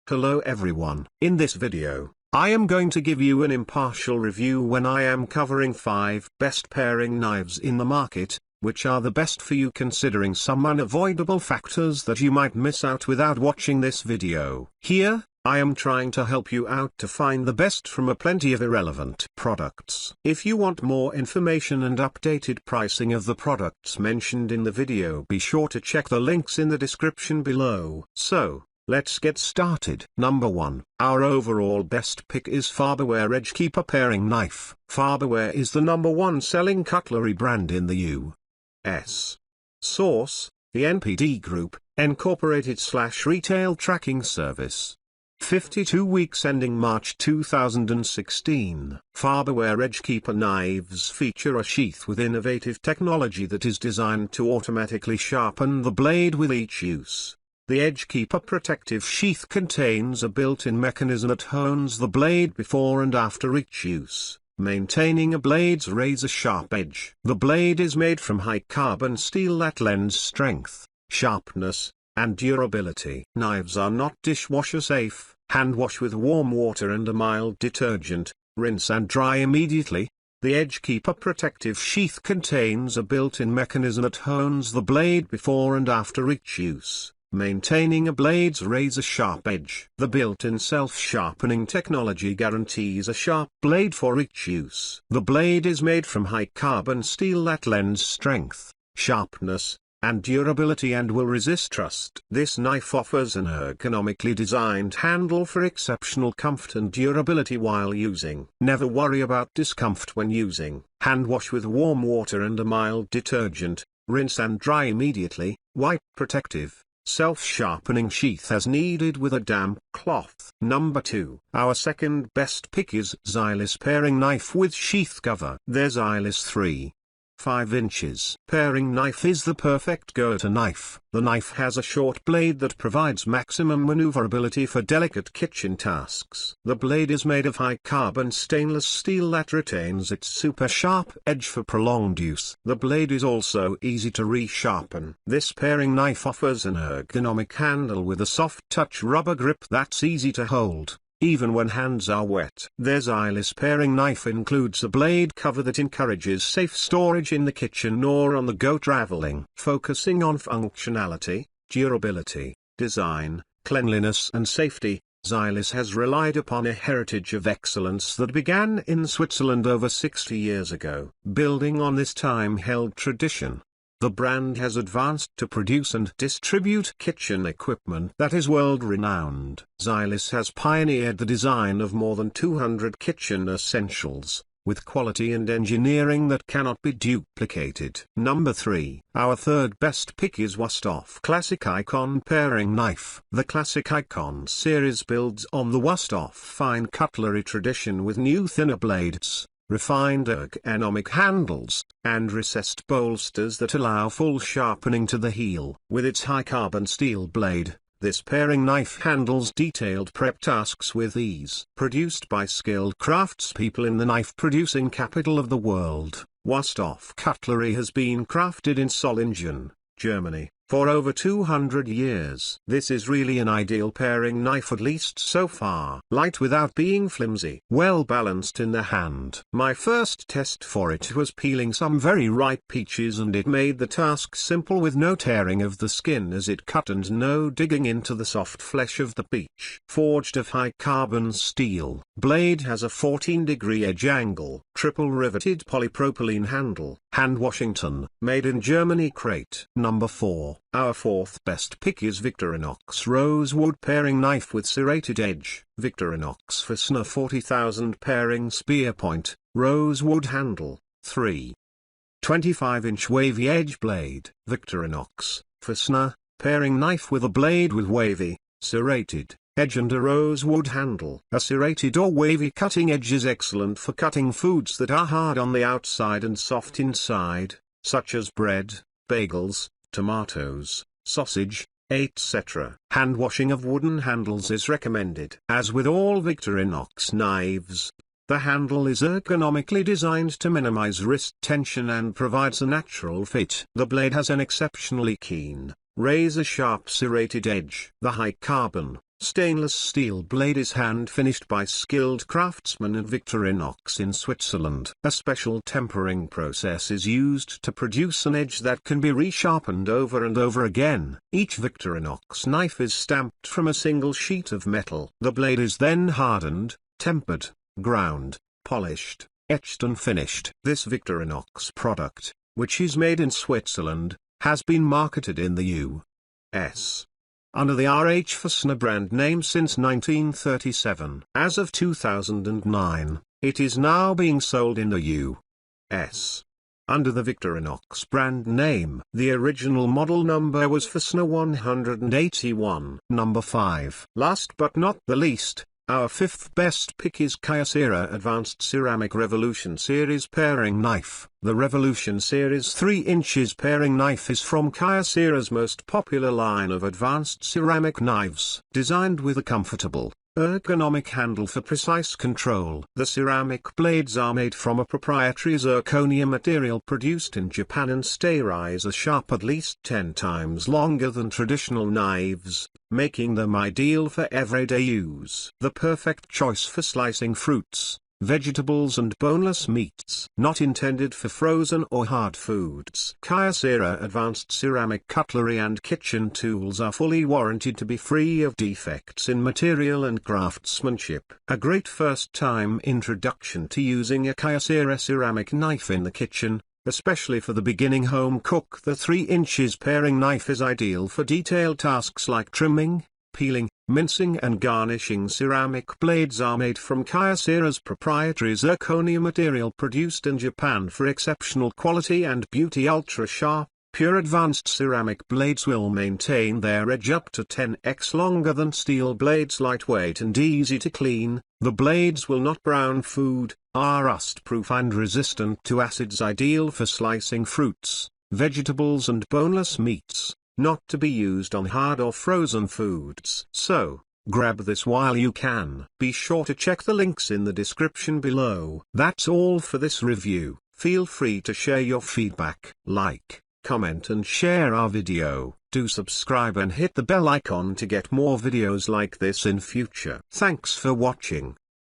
Hello everyone. In this video, I am going to give you an impartial review when I am covering 5 best paring knives in the market, which are the best for you considering some unavoidable factors that you might miss out without watching this video. Here, I am trying to help you out to find the best from a plenty of irrelevant products. If you want more information and updated pricing of the products mentioned in the video, be sure to check the links in the description below. So, let's get started. Number 1. Our overall best pick is Farberware EdgeKeeper Paring Knife. Farberware is the #1 selling cutlery brand in the U.S. Source: the NPD Group, Incorporated/Retail Tracking Service. 52 weeks ending March 2016. Farberware EdgeKeeper knives feature a sheath with innovative technology that is designed to automatically sharpen the blade with each use. The EdgeKeeper protective sheath contains a built-in mechanism that hones the blade before and after each use, maintaining a blade's razor-sharp edge. The blade is made from high-carbon steel that lends strength, sharpness, and durability. Knives are not dishwasher safe. Hand wash with warm water and a mild detergent, rinse and dry immediately. The EdgeKeeper protective sheath contains a built-in mechanism that hones the blade before and after each use, maintaining a blade's razor-sharp edge. The built-in self-sharpening technology guarantees a sharp blade for each use. The blade is made from high-carbon steel that lends strength, sharpness, and durability and will resist rust. This knife offers an ergonomically designed handle for exceptional comfort and durability while using. Never worry about discomfort when using. Hand wash with warm water and a mild detergent, rinse and dry immediately. Wipe protective, self-sharpening sheath as needed with a damp cloth. Number 2. Our second best pick is ZYLISS Paring Knife with Sheath Cover. The ZYLISS 3.5 inches paring knife is the perfect go-to knife. The knife has a short blade that provides maximum maneuverability for delicate kitchen tasks. The blade is made of high-carbon stainless steel that retains its super sharp edge for prolonged use. The blade is also easy to resharpen. This paring knife offers an ergonomic handle with a soft touch rubber grip that's easy to hold, even when hands are wet. The ZYLISS paring knife includes a blade cover that encourages safe storage in the kitchen or on the go traveling. Focusing on functionality, durability, design, cleanliness and safety, ZYLISS has relied upon a heritage of excellence that began in Switzerland over 60 years ago. Building on this time-held tradition, the brand has advanced to produce and distribute kitchen equipment that is world-renowned. ZYLISS has pioneered the design of more than 200 kitchen essentials, with quality and engineering that cannot be duplicated. Number 3. Our third best pick is Wüsthof Classic IKON Paring Knife. The Classic IKON series builds on the Wüsthof fine cutlery tradition with new thinner blades, refined ergonomic handles, and recessed bolsters that allow full sharpening to the heel. With its high-carbon steel blade, this paring knife handles detailed prep tasks with ease. Produced by skilled craftspeople in the knife-producing capital of the world, Wüsthof cutlery has been crafted in Solingen, Germany, for over 200 years. This is really an ideal paring knife, at least so far. Light without being flimsy. Well balanced in the hand. My first test for it was peeling some very ripe peaches and it made the task simple with no tearing of the skin as it cut and no digging into the soft flesh of the peach. Forged of high carbon steel. Blade has a 14-degree edge angle. Triple riveted polypropylene handle. Hand Washington. Made in Germany crate. Number 4. Our fourth best pick is Victorinox Rosewood Paring Knife with Serrated Edge. Victorinox Fastener 40,000 Paring Spear Point, Rosewood Handle, 3.25-inch wavy edge blade. Victorinox Fastener, paring knife with a blade with wavy, serrated edge and a rosewood handle. A serrated or wavy cutting edge is excellent for cutting foods that are hard on the outside and soft inside, such as bread, bagels, tomatoes, sausage, etc. Hand washing of wooden handles is recommended. As with all Victorinox knives, the handle is ergonomically designed to minimize wrist tension and provides a natural fit. The blade has an exceptionally keen, razor-sharp serrated edge. The high-carbon, Stainless steel blade is hand-finished by skilled craftsmen at Victorinox in Switzerland. A special tempering process is used to produce an edge that can be resharpened over and over again. Each Victorinox knife is stamped from a single sheet of metal. The blade is then hardened, tempered, ground, polished, etched and finished. This Victorinox product, which is made in Switzerland, has been marketed in the U.S. under the RH Fastener brand name since 1937. As of 2009, it is now being sold in the U.S. under the Victorinox brand name. The original model number was Fastener 181. Number 5. Last but not the least, our fifth best pick is Kyocera Advanced Ceramic Revolution Series Paring Knife. The Revolution Series 3 inches paring knife is from Kyocera's most popular line of advanced ceramic knives. Designed with a comfortable, ergonomic handle for precise control. The ceramic blades are made from a proprietary zirconia material produced in Japan and stay razor sharp at least 10 times longer than traditional knives, making them ideal for everyday use. The perfect choice for slicing fruits, vegetables and boneless meats. Not intended for frozen or hard foods. Kyocera advanced ceramic cutlery and kitchen tools are fully warranted to be free of defects in material and craftsmanship. A great first-time introduction to using a Kyocera ceramic knife in the kitchen, especially for the beginning home cook. The 3 inches paring knife is ideal for detailed tasks like trimming, peeling, mincing and garnishing. Ceramic blades are made from Kyocera's proprietary zirconia material produced in Japan for exceptional quality and beauty. Ultra sharp, pure advanced ceramic blades will maintain their edge up to 10x longer than steel blades. Lightweight and easy to clean, the blades will not brown food, are rust-proof and resistant to acids. Ideal for slicing fruits, vegetables and boneless meats, not to be used on hard or frozen foods. So, grab this while you can. Be sure to check the links in the description below. That's all for this review. Feel free to share your feedback. Like, comment and share our video. Do subscribe and hit the bell icon to get more videos like this in future. Thanks for watching.